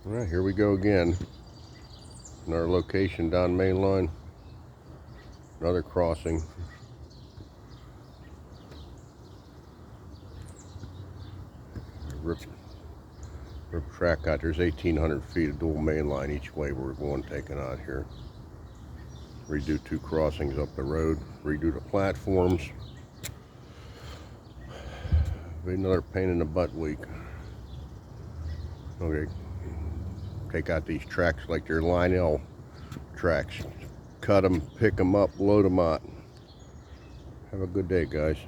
All right, here we go again. Another location down Main Line. Another crossing. Rip track out. There's 1,800 feet of dual main line each way we're going taking out here. Redo 2 crossings up the road. Redo the platforms. Be another pain in the butt week. Okay. Take out these tracks like they're Line L tracks. Cut them, pick them up, load them out. Have a good day, guys.